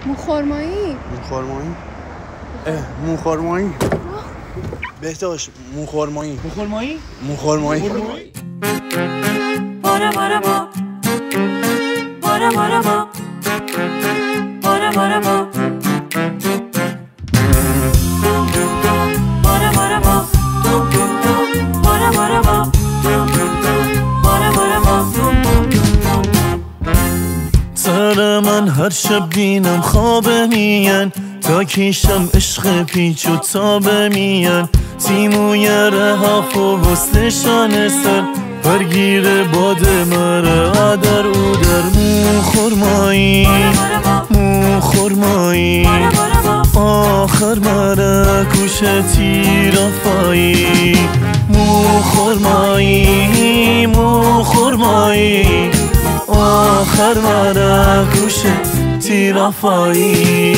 موخورمایی موخورمایی بهتاش موخورمایی باره باره با باره باره با باره باره با باره باره با باره باره با باره باره با سر من هر شب بینم خوابه میان تا کیشم عشق پیچ و تابه میان تیموی رهاف و وصلشان سر برگیر باد مره عدر او در موخورمایی آخر مره کشتی رفایی موخورمایی آخر مره کشتی رفایی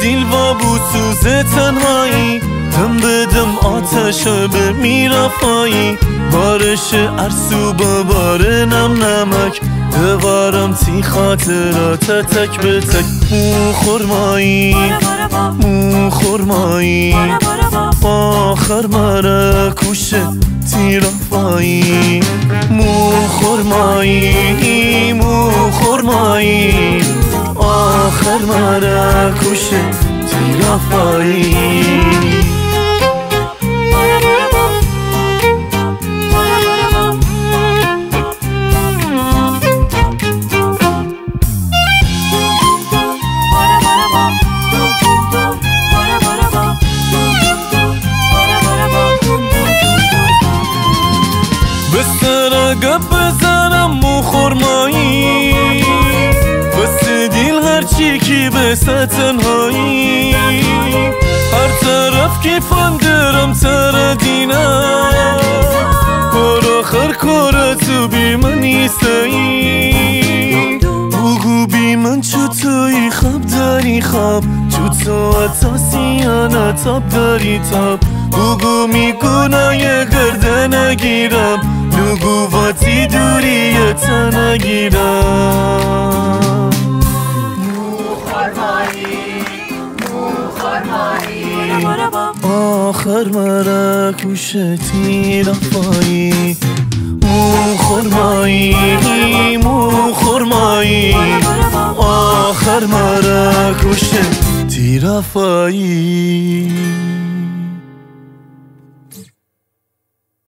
دل و بوسوز تنهایی دم به دم آتش به میرفایی بارش ارسو با بار نم نمک دوارم تی خاطرات تک به تک موخورمایی آخر مره کشه تی رفایی موخورمایی آخر مره کشه تی رفایی بسر گپ بزنم موخورمایی بس دیل هرچی کی بسه تنهایی هر طرف کی فندرم سر دینم بار آخر کار تو بی من نیستایی بگو بی من چطوری خواب داری خواب چطور اتاسیانه تاب داری تاب بگو میگونه یه گرده نگیرم نگو واتی دوری تا نگیرم موخورمایی آخر مره کشتی رفایی موخورمایی آخر مره کشتی رفایی